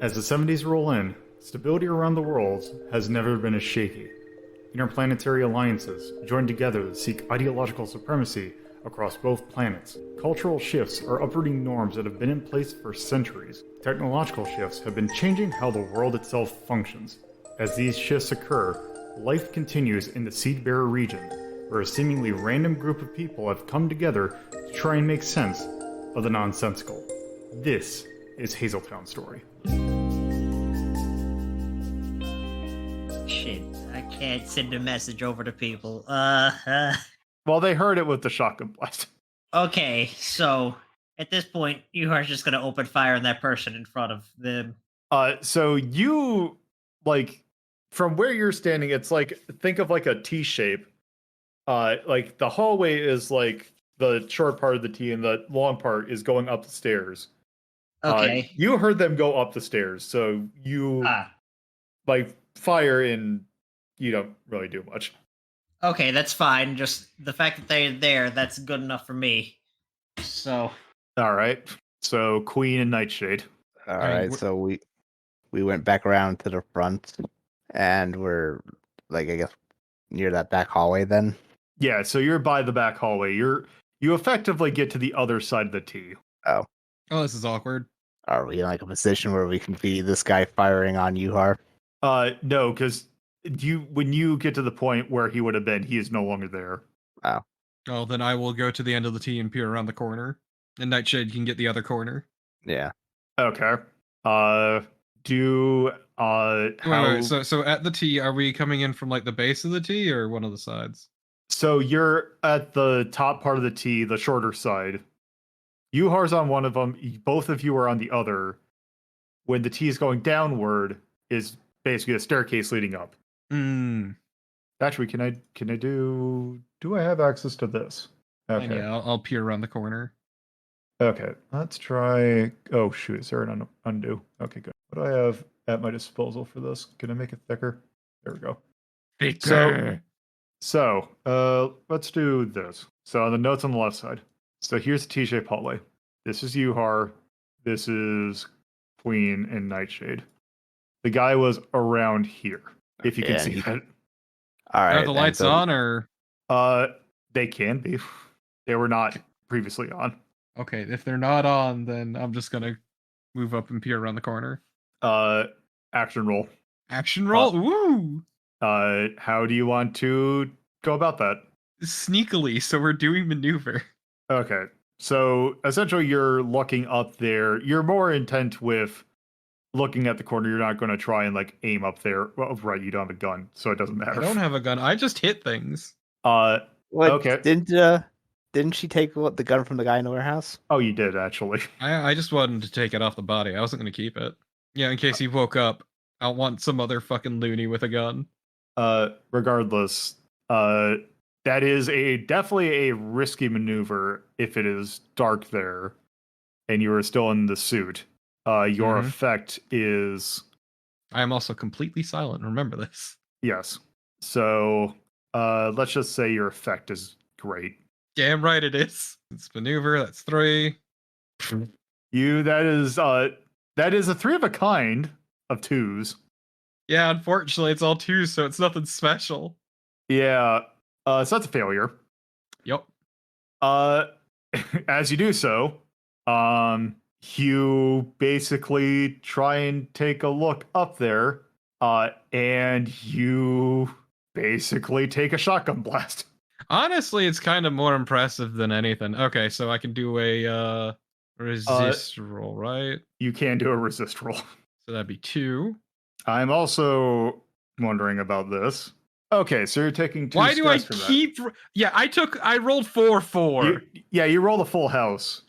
As the 70s roll in, stability around the world has never been as shaky. Interplanetary alliances join together to seek ideological supremacy across both planets. Cultural shifts are uprooting norms that have been in place for centuries. Technological shifts have been changing how the world itself functions. As these shifts occur, life continues in the Seedbearer region, where a seemingly random group of people have come together to try and make sense of the nonsensical. This is Hazeltown Story. Shit, I can't send a message over to people. Well, they heard it with the shotgun blast. Okay, so at this point, you are just gonna open fire on that person in front of them. So you, like, from where you're standing, it's like, think of like a T shape. Like the hallway is like the short part of the T and the long part is going up the stairs. Okay. You heard them go up the stairs, so you like fire and you don't really do much. Okay, that's fine. Just the fact that they're there, that's good enough for me. So, All right. So Queen and Nightshade. All I mean, right, so we went back around to the front, and we're like, I guess, near that back hallway. Then Yeah, so you're by the back hallway. You effectively get to the other side of the T. oh, this is awkward. are we in like a position where we can be this guy firing on Yuhar? No, because when you get to the point where he would have been, he is no longer there. Oh, then I will go to the end of the T and peer around the corner, and Nightshade can get the other corner. Yeah. Okay. Wait, How... so at the T, are we coming in from like the base of the T or one of the sides? So you're at the top part of the T, the shorter side. Yuhar's on one of them. Both of you are on the other. When the T is going downward, is basically a staircase leading up. Actually, can I do I have access to this? And Okay. yeah, I'll peer around the corner. Okay. Let's try. Oh shoot, is there an undo? Okay, good. What do I have at my disposal for this? Can I make it thicker? There we go. So, let's do this. So the notes on the left side. So here's the T-shaped hallway. This is Yuhar. This is Queen and Nightshade. The guy was around here, if you can Yeah, see you that. All right. Are the lights on or? They can be. They were not previously on. Okay, if they're not on, then I'm just gonna move up and peer around the corner. Action roll. Action roll. Woo! How do you want to go about that? Sneakily, so we're doing maneuver. Okay. So essentially you're looking up there. You're more intent with looking at the corner. You're not going to try and like aim up there. Well, right, you don't have a gun, so it doesn't matter. I don't have a gun. I just hit things. What, okay. Didn't she take the gun from the guy in the warehouse? Oh, you did actually. I just wanted to take it off the body. I wasn't gonna keep it. Yeah, in case he woke up. I don't want some other fucking loony with a gun. Regardless, that is definitely a risky maneuver if it is dark there and you are still in the suit. Your effect is... I am also completely silent, remember this. Yes. So, let's just say your effect is great. Damn right it is. It's maneuver, that's 3. That is a 3 of a kind of 2s. Yeah, unfortunately it's all 2s, so it's nothing special. Yeah. So that's a failure. Yep. As you do so, you basically try and take a look up there, and you basically take a shotgun blast. Honestly, it's kind of more impressive than anything. Okay, so I can do a resist roll, right? You can do a resist roll. So that'd be 2. I'm also wondering about this. Okay, so you're taking 2 Why do I stress for that. keep... Yeah, I rolled 4-4. You rolled a full house.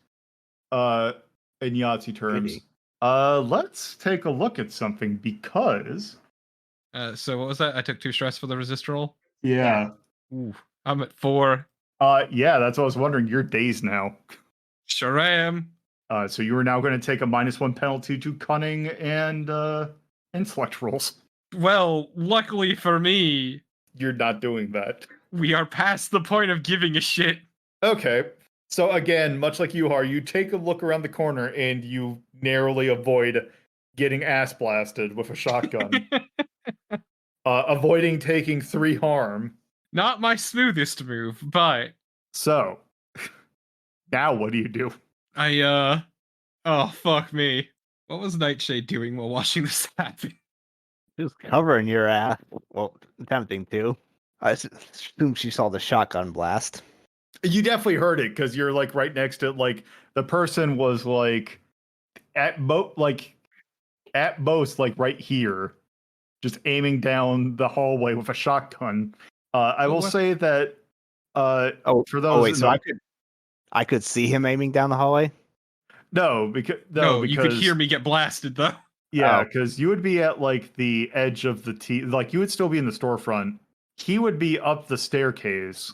In Yahtzee terms. Let's take a look at something because... So what was that? I took 2 stress for the resist roll? Yeah. Ooh, I'm at 4. Yeah, that's what I was wondering. You're dazed now. Sure am. So you are now going to take a -1 penalty to cunning and intellect rolls. Well, luckily for me, You're not doing that. we are past the point of giving a shit. Okay. So again, much like you are, you take a look around the corner and you narrowly avoid getting ass blasted with a shotgun, avoiding taking 3 harm. Not my smoothest move, but So, now what do you do? oh fuck me. What was Nightshade doing while watching this happen? She was covering your ass. Well, attempting to. I assume she saw the shotgun blast. You definitely heard it because you're like right next to it. Like the person was like at most like right here, just aiming down the hallway with a shotgun. I will say that for those wait, so I could see him aiming down the hallway? No, you could hear me get blasted though. Yeah, Oh. because you would be at like the edge of the like you would still be in the storefront. He would be up the staircase.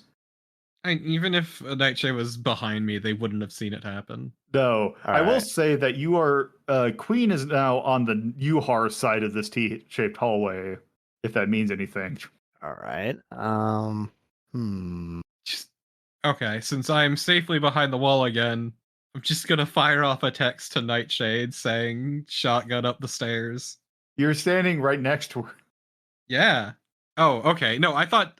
Even if Nightshade was behind me, they wouldn't have seen it happen. No, All I will right. say that you are Queen is now on the Uhar side of this T-shaped hallway, if that means anything. All right. Just okay, since I'm safely behind the wall again, I'm just gonna fire off a text to Nightshade saying shotgun up the stairs. You're standing right next to her. Yeah. Oh, okay. No, I thought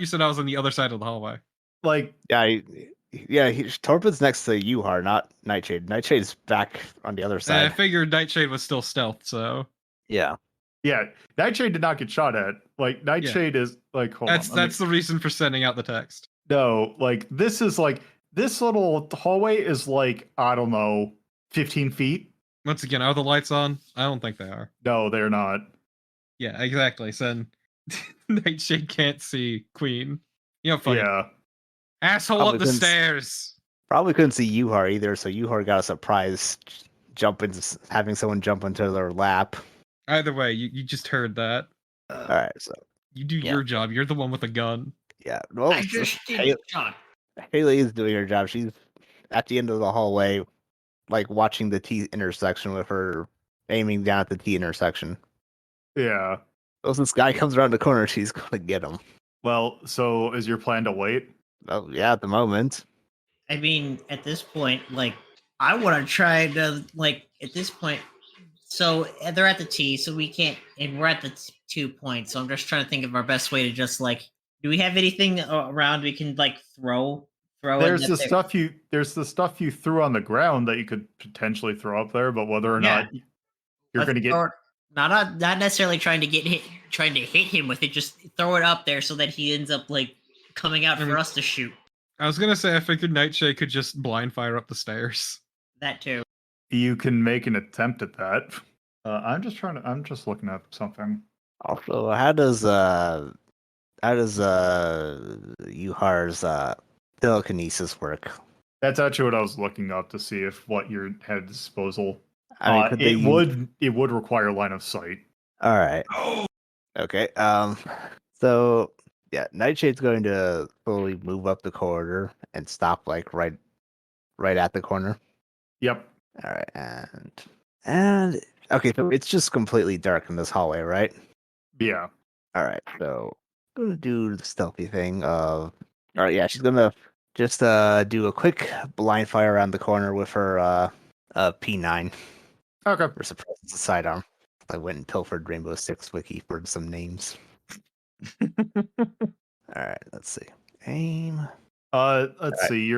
you said I was on the other side of the hallway. Like Torpid's next to Uhar, not Nightshade. Nightshade's back on the other side. I figured Nightshade was still stealth, so Yeah. yeah, Nightshade did not get shot at. Like Nightshade is like hold on. that's the reason for sending out the text. No, like this is like this little hallway is like I don't know, 15 feet. Once again, are the lights on? I don't think they are. No, they're not. Yeah, exactly. So Nightshade can't see Queen. You know, funny. Yeah. Asshole Probably up the couldn't stairs. Probably couldn't see Uhar either, so Uhar got a surprise having someone jump into their lap. Either way, you just heard that. All right, so You do your job. You're the one with a gun. yeah. Well, I just did shot. Haley is doing her job. She's at the end of the hallway, like watching the T intersection with her aiming down at the T intersection. Yeah. So this guy comes around the corner, she's gonna get him. Well, so is your plan to wait? Oh yeah, at the moment. I mean, at this point, like, I want to try to, like, at this point, so they're at the T, so we can't, and we're at the 2 points, so I'm just trying to think of our best way to just, like, do we have anything around we can, like, throw There's the stuff you threw on the ground that you could potentially throw up there, but whether or not you're going to get not necessarily trying to hit him with it, just throw it up there so that he ends up like coming out for us to shoot. I was gonna say I figured Nightshade could just blind fire up the stairs. That too. You can make an attempt at that. I'm just looking at something. Also, how does Uhar's telekinesis work? That's actually what I was looking up to see if what you had at disposal. I mean, it would require line of sight. All right. Okay. So yeah, Nightshade's going to slowly move up the corridor and stop like right at the corner. Yep. All right, and okay, so it's just completely dark in this hallway, right? Yeah. All right, so I'm gonna do the stealthy thing of. All right, yeah, she's gonna just do a quick blind fire around the corner with her P9. Okay. For suppress the sidearm. I went and pilfered Rainbow Six Wiki for some names. Alright, let's see. Aim. Let's see.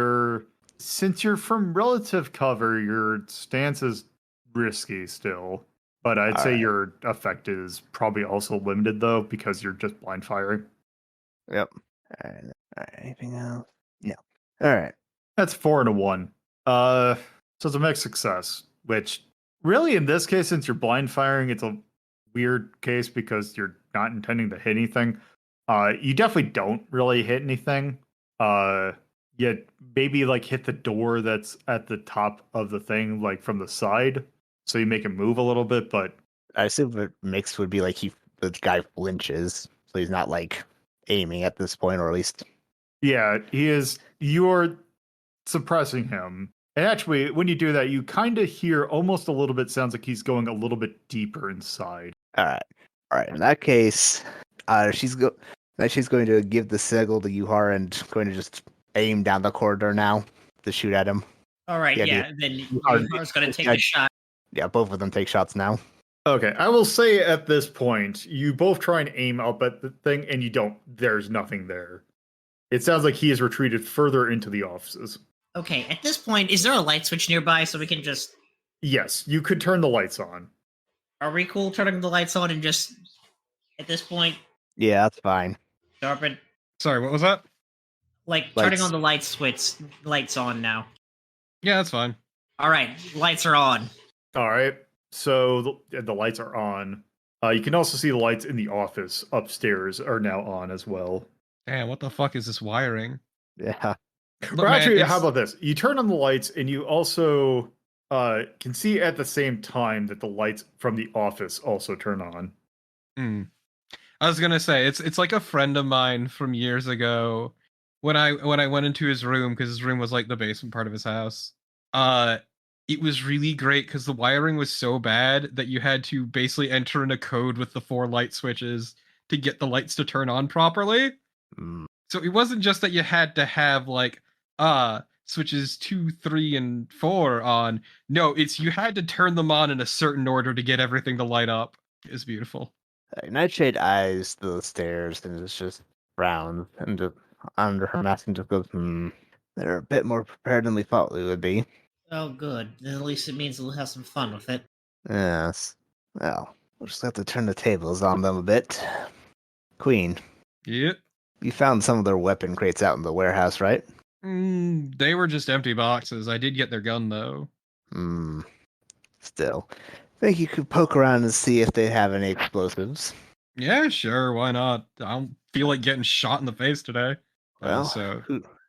Since you're from relative cover, your stance is risky still. But I'd say your effect is probably also limited though, because you're just blind firing. Yep. Alright, anything else? No. Alright. That's 4 and a 1. So it's a mixed success, which really in this case, since you're blind firing, it's a weird case because you're not intending to hit anything. You definitely don't really hit anything. Yet maybe like hit the door that's at the top of the thing, like from the side. So you make it move a little bit, but I assume it mixed would be like the guy flinches, so he's not like aiming at this point, or at least. Yeah, he is. You're suppressing him. And actually, when you do that, you kind of hear almost a little bit, sounds like he's going a little bit deeper inside. All right. In that case, she's going to give the signal to Uhar and going to just aim down the corridor now to shoot at him. All right, yeah. Then Uhar's going to take a shot. Yeah, both of them take shots now. Okay, I will say at this point, you both try and aim up at the thing, and you don't. There's nothing there. It sounds like he has retreated further into the offices. Okay, at this point, is there a light switch nearby so we can just... Yes, you could turn the lights on. Are we cool turning the lights on and just... At this point, Yeah, that's fine. Torpid, Sorry, what was that? like, turning Lights. on the lights on now. Yeah, that's fine. All right, lights are on. All right, so the lights are on. You can also see the lights in the office upstairs are now on as well. Damn, what the fuck is this wiring? Yeah. Look, Or man, actually, how it's- about this? You turn on the lights, and you also can see at the same time that the lights from the office also turn on. Hmm. I was gonna say it's like a friend of mine from years ago when I went into his room because his room was like the basement part of his house. It was really great because the wiring was so bad that you had to basically enter in a code with the 4 light switches to get the lights to turn on properly. Mm. So it wasn't just that you had to have like switches 2, 3, and 4 on. No, it's you had to turn them on in a certain order to get everything to light up. It's beautiful. Nightshade eyes the stairs and it's just frowns and just under her mask and just goes, They're a bit more prepared than we thought we would be. Oh, good. Then at least it means we'll have some fun with it. Yes. Well, we'll just have to turn the tables on them a bit. Queen, Yep. you found some of their weapon crates out in the warehouse, right? They were just empty boxes. I did get their gun though. Still. Think you could poke around and see if they have any explosives. Yeah, sure. Why not? I don't feel like getting shot in the face today. Well, So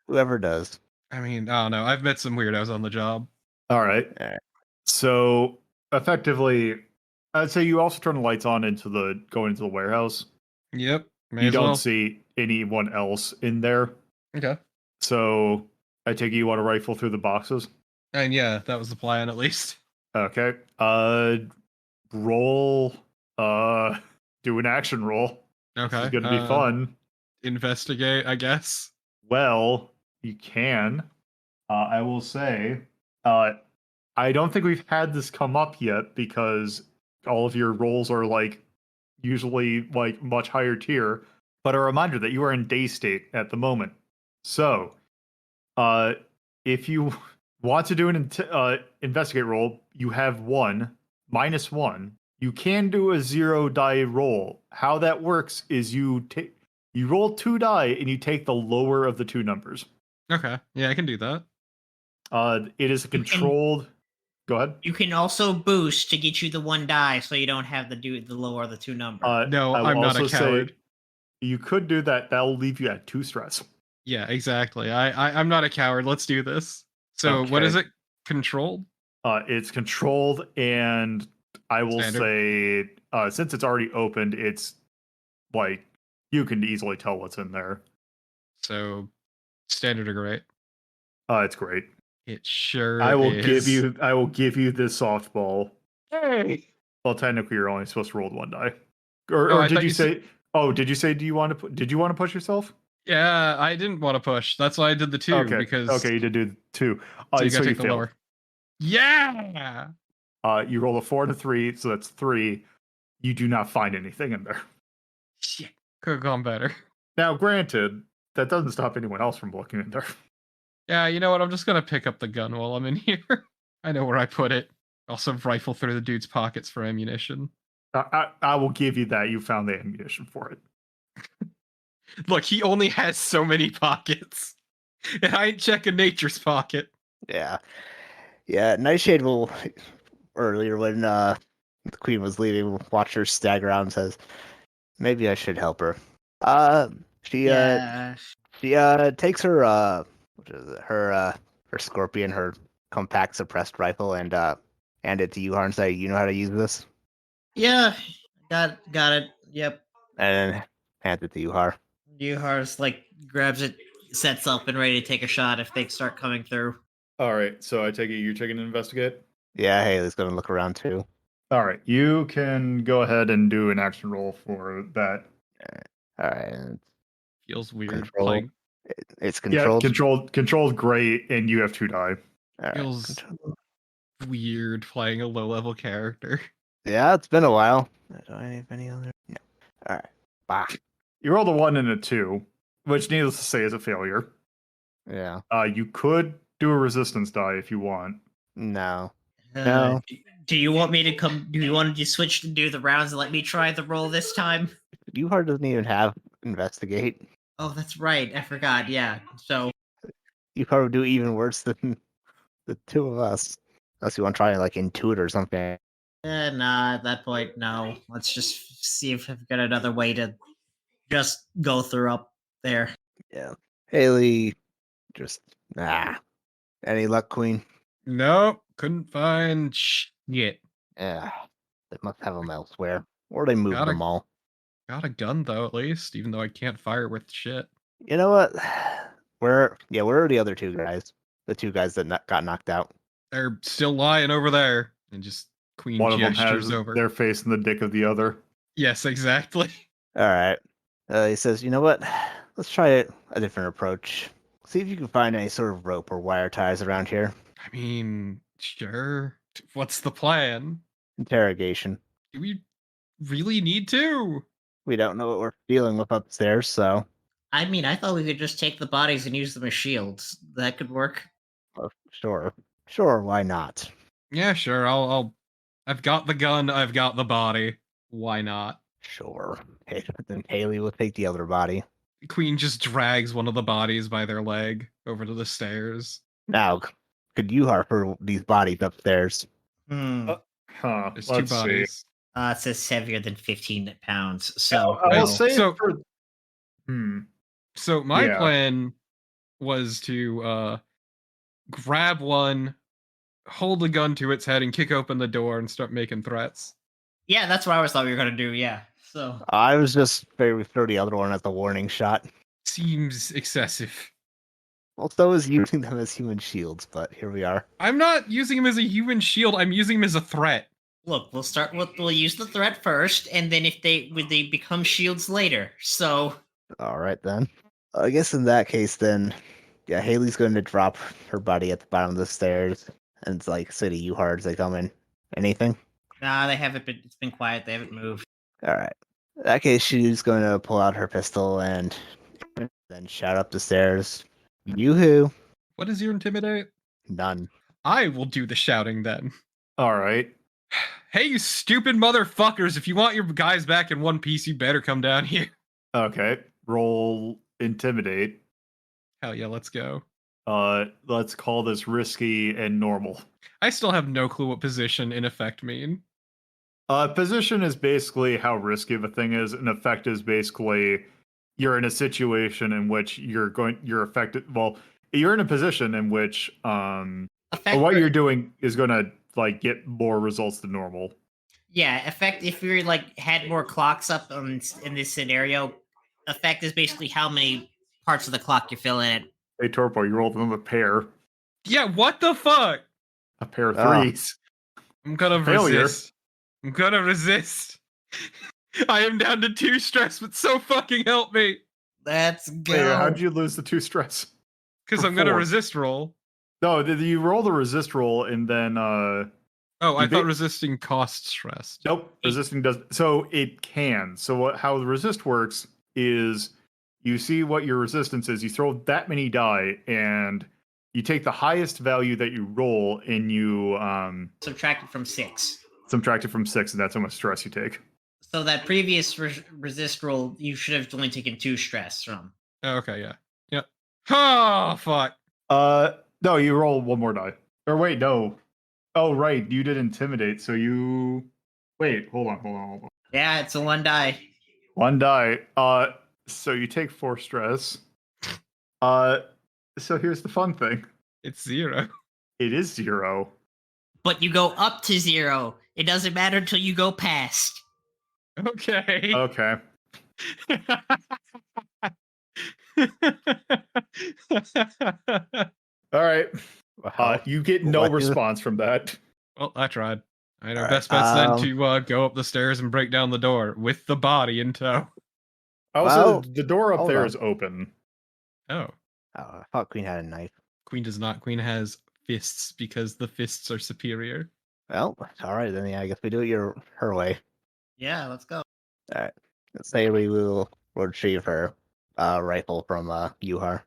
whoever does. I mean, I don't know. I've met some weirdos on the job. All right. Alright. So effectively, I'd say you also turn the lights on going into the warehouse. Yep. May You as don't well. see anyone else in there. Okay. So I take it you want to rifle through the boxes. And yeah, that was the plan at least. Okay. Roll. Do an action roll. Okay. It's gonna be fun. Investigate, I guess. Well, you can. I will say, I don't think we've had this come up yet because all of your rolls are like usually like much higher tier. But a reminder that you are in day state at the moment. So, if you want to do an investigate roll, you have -1. You can do a 0 die roll. How that works is you roll 2 die and you take the lower of the 2 numbers. Okay. Yeah, I can do that. It is a controlled. Go ahead. You can also boost to get you the 1 die, so you don't have to do the lower of the 2 number. No, I will I'm not a also say coward. you could do that. That'll leave you at 2 stress. Yeah, exactly. I'm not a coward. Let's do this. So what Okay. is it? Controlled? It's controlled, and I will Standard. say, since it's already opened, it's like you can easily tell what's in there. So standard or great? It's great. It sure I will is. give you this softball. Hey. Well, technically, you're only supposed to roll 1 die. Or, Oh, or I did thought you you say? Oh, did you say? Do you want to? Did you want to push yourself? Yeah, I didn't want to push. That's why I did the 2 Okay. because Okay, you did do 2. so you So gotta you take the failed. lower. Yeah. You roll a 4 and a 3, so that's 3. You do not find anything in there. Shit. Could have gone better. Now, granted, that doesn't stop anyone else from looking in there. Yeah, you know what? I'm just gonna pick up the gun while I'm in here. I know where I put it. Also rifle through the dude's pockets for ammunition. I will give you that. You found the ammunition for it. Look, he only has so many pockets. And I ain't checking nature's pocket. Yeah. Yeah, Nightshade will earlier when the Queen was leaving, watch her stagger around and says, maybe I should help her. She Yeah. takes her what is it? Her Scorpion, her compact suppressed rifle, and hand it to Yuhar and say, you know how to use this? Yeah. Got it. Yep. And then hands it to Yuhar. Yuhar's like grabs it, sets up and ready to take a shot if they start coming through. All right, so I take it you're taking an investigate? Yeah, Haley's gonna look around too. All right, you can go ahead and do an action roll for that. Alright. Feels weird Control. playing. It's controlled. Yeah, controlled great, and you have 2 die. Alright, Feels control. weird playing a low level character. Yeah, it's been a while. Do I have any other? No. All right. Bah. You rolled a 1 and a 2, which needless to say is a failure. Yeah. You could do a resistance die if you want. No. Uh, No. Do you want me to come? Do you want to switch to do the rounds and let me try the roll this time? Hard doesn't even have investigate. Oh, that's right. I forgot. Yeah. So Hard would do even worse than the two of us. Unless you want to try like intuit or something. nah. At that point, no. Let's just see if I've got another way to just go through up there. Yeah. Haley, just Any luck, Queen? Nope, couldn't find shit. Yeah. They must have them elsewhere, or they moved Gotta them all. got a gun though, at least, even though I can't fire with shit. You know what? Where are the other two guys? The two guys that got knocked out. They're still lying over there, and just Queen One of them gestures has over. their face in the dick of the other. Yes, exactly. All right. He says, you know what? Let's try a different approach. See if you can find any sort of rope or wire ties around here. I mean, sure. What's the plan? Interrogation. Do we really need to? We don't know what we're dealing with upstairs, so I mean, I thought we could just take the bodies and use them as shields. That could work. sure. Sure, why not? Yeah, sure. I've got the gun. I've got the body. Why not? Sure. Okay, then Haley will take the other body. Queen just drags one of the bodies by their leg over to the stairs. Now, could you harper these bodies upstairs? There's two Let's see. bodies. It says heavier than 15 pounds. So I no. will say So- for... So my Yeah. plan was to grab one, hold the gun to its head, and kick open the door and start making threats. Yeah, that's what I always thought we were gonna do. Yeah. So I was just figuring throw the other one as a warning shot. Seems excessive. Well, so is using them as human shields, but here we are. I'm not using him as a human shield. I'm using him as a threat. look, we'll use the threat first, and then if they become shields later. So All right, then. I guess in that case, then, yeah, Haley's going to drop her body at the bottom of the stairs, and it's like, say to you hard as they come in. Anything? nah, they haven't been. It's been quiet. They haven't moved. All right. In that case, she's going to pull out her pistol and then shout up the stairs. Yoo-hoo. What is your intimidate? None. I will do the shouting then. All right. Hey, you stupid motherfuckers! If you want your guys back in one piece, you better come down here. Okay. Roll intimidate. Hell yeah, let's go. Let's call this risky and normal. I still have no clue what position in effect mean. Position is basically how risky of a thing is, and effect is basically you're in a situation in which you're affected. Well, you're in a position in which Effect. what you're doing is going to like get more results than normal. Yeah, effect. If you're like had more clocks up in this scenario, effect is basically how many parts of the clock you fill in it. Hey, Torpo, you rolled them a pair. Yeah, what the fuck? A pair of Ah. threes. I'm gonna Failure. resist. I'm gonna resist. I am down to 2 stress, but so fucking help me. Let's Wait, go. how'd you lose the 2 stress? Because I'm gonna Four. resist roll. No, did you roll the resist roll and then Oh, I You thought ba- resisting cost stress. nope, resisting does so it can. So how the resist works is you see what your resistance is, you throw that many die, and you take the highest value that you roll and you Subtract it from 6. subtract it from 6, and that's how much stress you take. So that previous resist roll, you should have only taken 2 stress from. Oh, okay, yeah. Yep. Oh, fuck. No, you roll one more die. Or wait, no. Oh, right, you did intimidate, so you wait, hold on. Yeah, it's a 1 die. 1 die. So you take 4 stress. So here's the fun thing. It's 0. It is 0. But you go up to 0. It doesn't matter until you go past. Okay. Okay. All right. You get no What is- response from that. Well, I tried. I know Alright, best bet's then to go up the stairs and break down the door with the body in tow. Also, Well, the door up hold there on. is open. Oh, Oh, I thought Queen had a knife. Queen does not. Queen has fists because the fists are superior. Well, all right then. Yeah, I guess we do it her way. Yeah, let's go. All right. Let's say we will retrieve her rifle from Yuhar.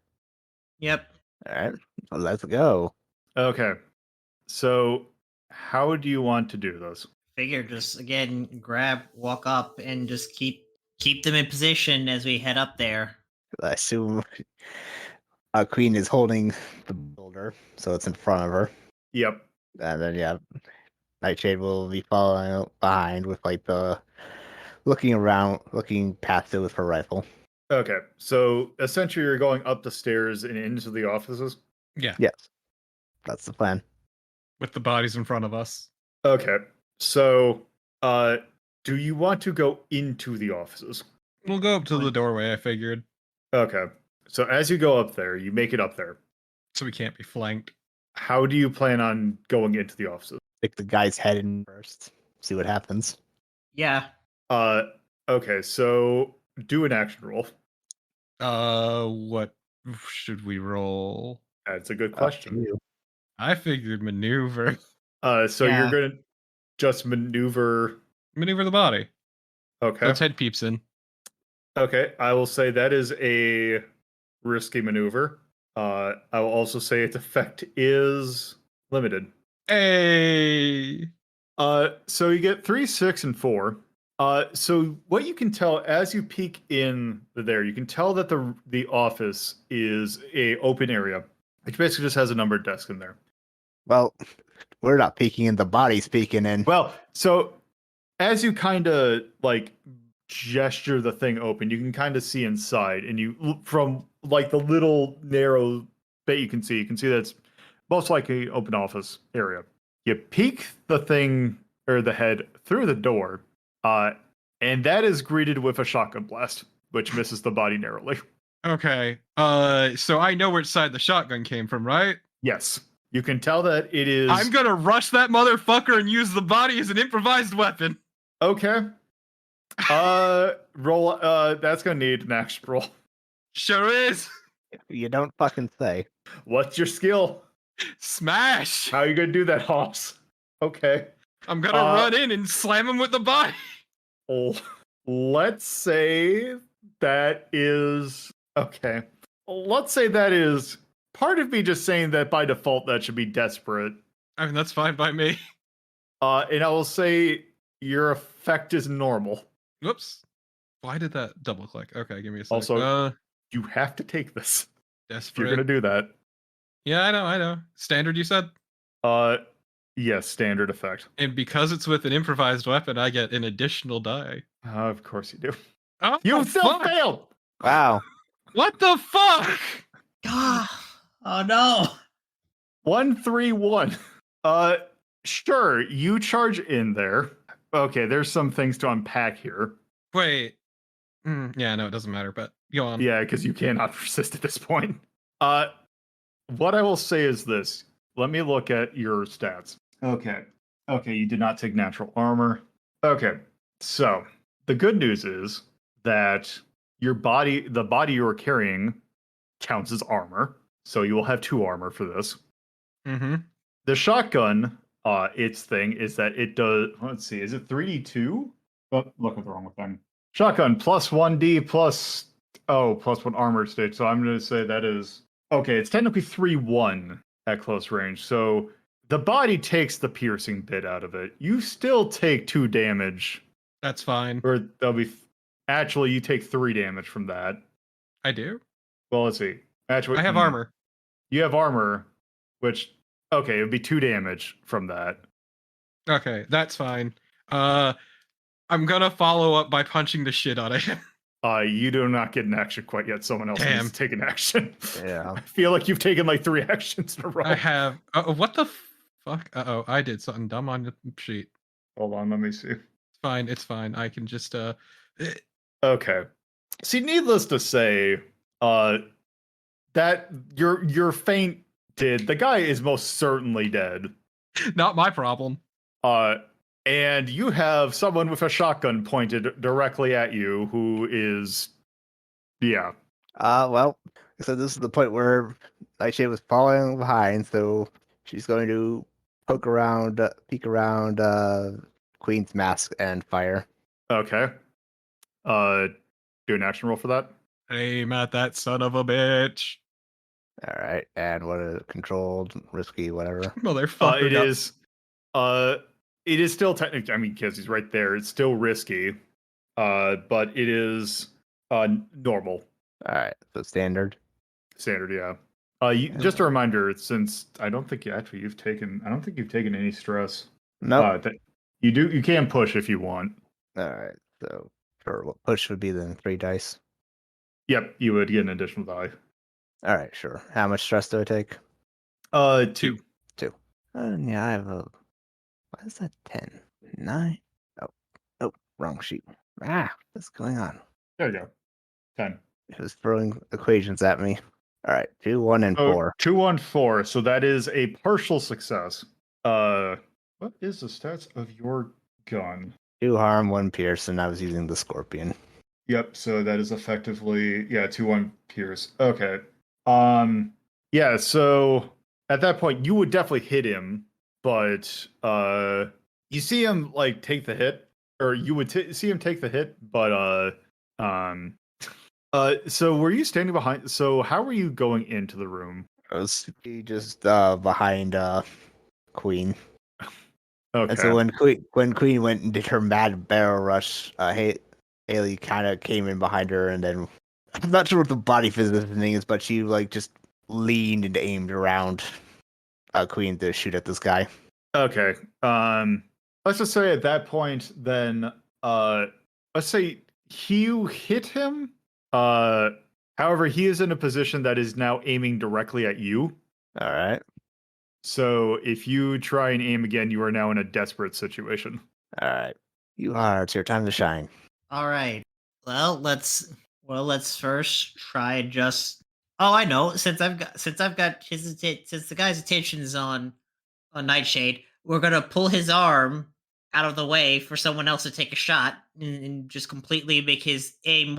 Yep. All right, well, let's go. Okay. So, how do you want to do this? Figure just again walk up, and just keep them in position as we head up there. I assume Queen is holding the boulder, so it's in front of her, Yep. and then yeah, Nightshade will be following behind with like the looking around, looking past it with her rifle. Okay. So, essentially, you're going up the stairs and into the offices? Yeah, Yes, that's the plan. with the bodies in front of us. Okay. So, do you want to go into the offices? We'll go up to the doorway, I figured, Okay. So, as you go up there, you make it up there. so we can't be flanked. How do you plan on going into the offices? Stick the guy's head in first. See what happens. Yeah. Okay. So, do an action roll. What should we roll? That's a good Up to question. you. I figured maneuver. So Yeah. you're gonna just maneuver. Maneuver the body. Okay. Let's head peeps in. Okay. I will say that is a risky maneuver. I will also say its effect is limited. Hey! So you get 3, 6, and 4. So what you can tell as you peek in there, you can tell that the office is a open area, which basically just has a numbered desk in there. Well, we're not peeking in, the body's peeking in. Well, so as you kind of like gesture the thing open, you can kind of see inside, and you from like the little narrow bit you can see that it's most likely open office area. You peek the thing or the head through the door, and that is greeted with a shotgun blast, which misses the body narrowly. Okay. So I know which side the shotgun came from, right? Yes, you can tell that it is. I'm gonna rush that motherfucker and use the body as an improvised weapon. Okay. Roll. That's gonna need an action roll. Sure is. You don't fucking say. What's your skill? Smash. How are you gonna do that, Hoss? Okay. I'm gonna run in and slam him with the body. Oh, let's say that is okay. Let's say that is part of me just saying that by default that should be desperate. I mean, that's fine by me. And I will say your effect is normal. Whoops. Why did that double click? Okay, give me a sec. Also, you have to take this if desperate. you're gonna do that. Yeah, I know. Standard, you said? Yes, standard effect. And because it's with an improvised weapon, I get an additional die. Of course you do. Oh, You still fuck. failed. Wow. What the fuck? Oh no. 131. Sure, you charge in there. Okay, there's some things to unpack here. Wait. Yeah, no, it doesn't matter, but go on. Yeah, because you cannot persist at this point. What I will say is this. Let me look at your stats. Okay, you did not take natural armor. Okay, so the good news is that the body you are carrying counts as armor. So you will have 2 armor for this. Mm-hmm. The shotgun, its thing is that it does. Let's see, is it 3d2? Oh, look at the wrong thing. Shotgun plus 1d plus 1 armor stage. So I'm going to say that is okay. It's technically 3-1 at close range. So the body takes the piercing bit out of it. You still take 2 damage, That's fine. or there'll be. Actually, you take 3 damage from that. I do? Well, let's see. Actually, I have armor. You have armor, which okay, it would be 2 damage from that. Okay, that's fine. I'm gonna follow up by punching the shit out of him. You do not get an action quite yet. Someone else Damn. needs to take an action. Yeah. I feel like you've taken like 3 actions in a row. I have. What the fuck? Uh-oh, I did something dumb on the sheet. Hold on, let me see. It's fine. I can just Okay. See, needless to say, that your feint did. The guy is most certainly dead. not my problem. And you have someone with a shotgun pointed directly at you who is, yeah. Well, so this is the point where Nightshade was following behind, so she's going to peek around Queen's mask and fire. Okay. Do an action roll for that. Aim at that son of a bitch. All right, and what a controlled, risky, whatever. Motherfucker. It is. It is still technically. I mean, because he's right there. It's still risky. But it is normal. All right, so standard. Standard, yeah. Just a reminder, since I don't think you've taken any stress. Nope. You can push if you want. All right, so sure. What push would be then 3 dice? Yep, you would get an additional die. All right, sure. How much stress do I take? 2. 2. Yeah, I have a. What is that? 10, 9. Oh, wrong sheet. What's going on? There you go. 10. It was throwing equations at me. All right, 2, 1, and 4. 2 on 4. So that is a partial success. What is the stats of your gun? 2 harm, 1 pierce, and I was using the scorpion. Yep. So that is effectively 2-1 pierce. Okay. Yeah. So at that point, you would definitely hit him, but you see him like take the hit, or you would see him take the hit, but so were you standing behind? So how were you going into the room? I was just behind Queen. Okay. And so when Queen went and did her mad barrel rush, Haley kind of came in behind her, and then I'm not sure what the body physics thing is, but she like just leaned and aimed around Queen to shoot at this guy. Okay. Let's just say at that point, then let's say you hit him. However, he is in a position that is now aiming directly at you. All right. So if you try and aim again, you are now in a desperate situation. All right. It's your time to shine. All right. Well, let's first try just. Oh, I know. Since the guy's attention is on Nightshade, we're gonna pull his arm out of the way for someone else to take a shot and just completely make his aim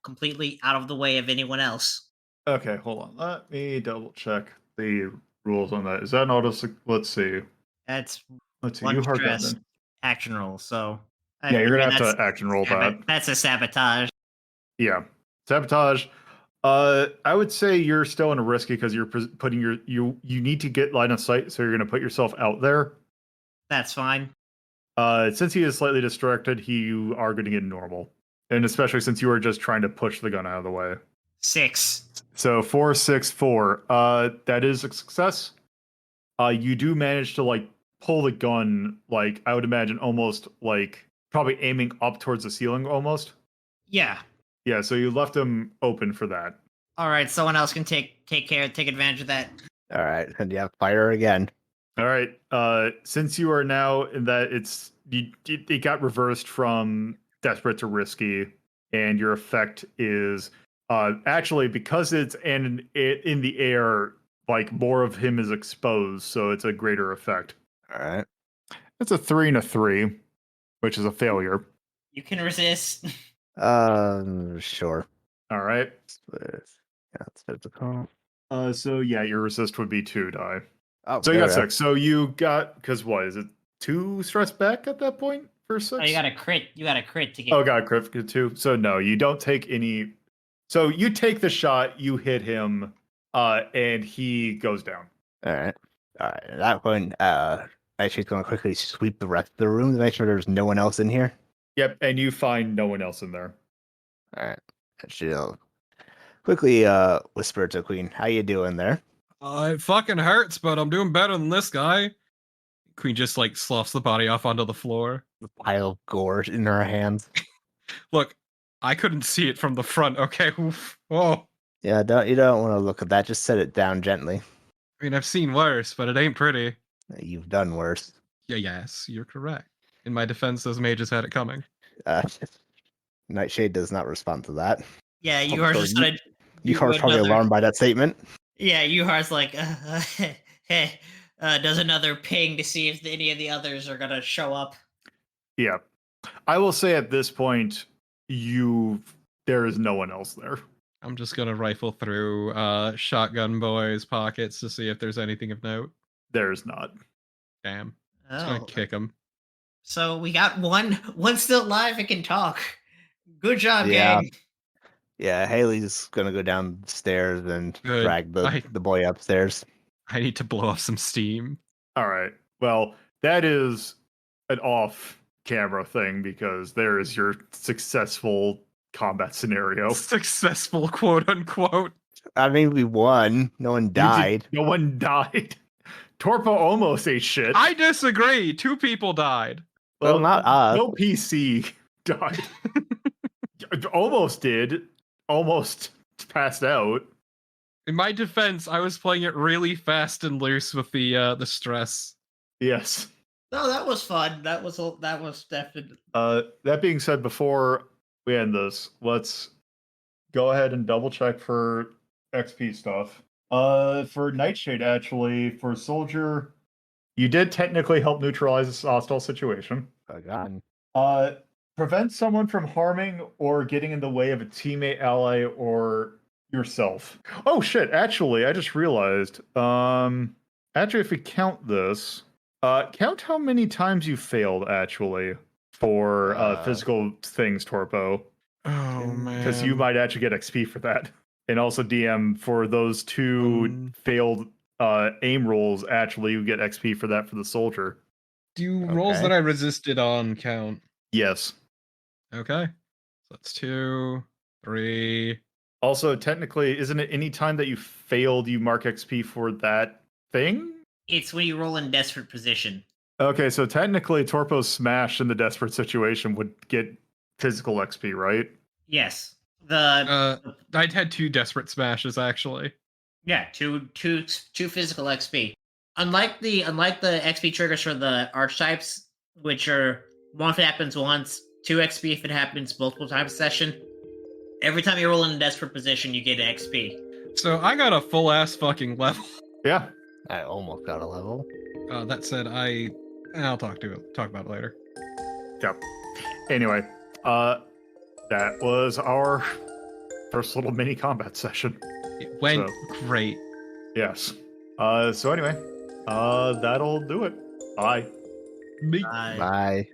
completely out of the way of anyone else. Okay, hold on. Let me double check the rules on that. Is that an auto? Let's see. That's Let's see. one You heard that stress then. action roll. So Yeah, you're gonna figure have to action roll that. That's a sabotage. Yeah, sabotage. I would say you're still in a risky because you're putting you need to get line of sight, so you're gonna put yourself out there. That's fine. Since he is slightly distracted, you are going to get normal, and especially since you are just trying to push the gun out of the way. 6. So 4, 6, 4. That is a success. You do manage to like pull the gun, like I would imagine, almost like probably aiming up towards the ceiling, almost. Yeah. Yeah. So you left him open for that. All right. Someone else can take advantage of that. All right, and yeah, fire again. All right. Since you are now in that, it got reversed from desperate to risky, and your effect is actually because it's in the air, like more of him is exposed, so it's a greater effect. All right. It's a 3 and a 3, which is a failure. You can resist. Sure. All right. It's physical. So yeah, your resist would be 2 die. Oh, So you got 6. So you got, because what is it? 2 stress back at that point for 6? Oh, you got a crit. You got a crit to get. Oh, got a crit for 2. So no, you don't take any. So you take the shot, you hit him, and he goes down. All right. At that point, Nightshade's going to quickly sweep the rest of the room to make sure there's no one else in here. Yep, and you find no one else in there. All right. She'll quickly whisper to Queen, "How you doing there?" It fucking hurts, but I'm doing better than this guy. Queen just like sloughs the body off onto the floor. The pile of gore in her hands. Look, I couldn't see it from the front. Okay. Oof. Oh. Yeah, you don't want to look at that. Just set it down gently. I mean, I've seen worse, but it ain't pretty. You've done worse. Yeah, yes, you're correct. In my defense, those mages had it coming. Nightshade does not respond to that. Yeah, you are just gonna. You are probably alarmed by that statement. Yeah, Yuhar's like, hey, does another ping to see if any of the others are gonna show up. Yeah, I will say at this point, there is no one else there. I'm just gonna rifle through Shotgun Boy's pockets to see if there's anything of note. There's not. Damn. Just gonna Oh, kick him. so we got one still alive and can talk. Good job, Yeah. gang. Yeah, Haley's gonna go downstairs and Good. drag the boy upstairs. I need to blow off some steam. All right. Well, that is an off-camera thing because there is your successful combat scenario. Successful, quote unquote. I mean, we won. No one died. No one died. Torpo almost ate shit. I disagree. 2 people died. Well, not us. No PC died. Almost did. Almost passed out. In my defense, I was playing it really fast and loose with the stress. Yes. No, that was fun. That was definitely. That being said, before we end this, let's go ahead and double check for XP stuff. For Nightshade, actually, for Soldier, you did technically help neutralize this hostile situation. Oh, God. Prevent someone from harming or getting in the way of a teammate, ally, or yourself. Oh shit, actually, I just realized. Actually, if we count this, count how many times you failed, actually, for physical things, Torpo. Oh, man. Because you might actually get XP for that. And also, DM, for those 2 failed aim rolls, actually, you get XP for that for the soldier. Do rolls Okay. that I resisted on count? Yes. Okay. So that's 2, 3. Also, technically, isn't it any time that you failed, you mark XP for that thing? It's when you roll in desperate position. Okay, so technically, Torpo's smash in the desperate situation would get physical XP, right? Yes. I'd had 2 desperate smashes actually. Yeah, two physical XP. Unlike the XP triggers for the archetypes, which are 1 if it happens once, 2 XP if it happens multiple times a session. Every time you roll in a desperate position, you get XP. So I got a full ass fucking level. Yeah. I almost got a level. That said, I'll talk about it later. Yep. Anyway, that was our first little mini combat session. It went great. Yes. So anyway, that'll do it. Bye. Bye.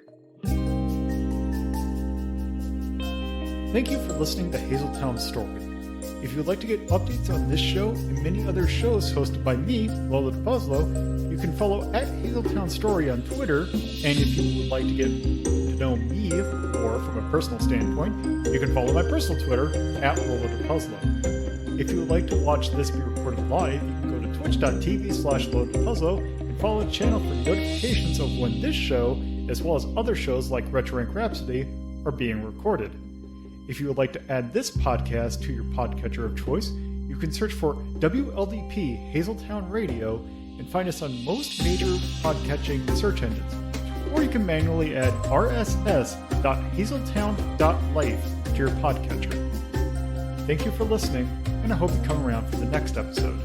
Thank you for listening to Hazeltown Story. If you'd like to get updates on this show and many other shows hosted by me, LoloDePuzlo, you can follow at Hazeltown Story on Twitter. And if you would like to get to know me more from a personal standpoint, you can follow my personal Twitter at LoloDePuzlo. If you would like to watch this be recorded live, you can go to twitch.tv/LoloDePuzlo and follow the channel for notifications of when this show, as well as other shows like Retro Rank Rhapsody, are being recorded. If you would like to add this podcast to your podcatcher of choice, you can search for WLDP Hazeltown Radio and find us on most major podcatching search engines. Or you can manually add rss.hazeltown.life to your podcatcher. Thank you for listening, and I hope you come around for the next episode.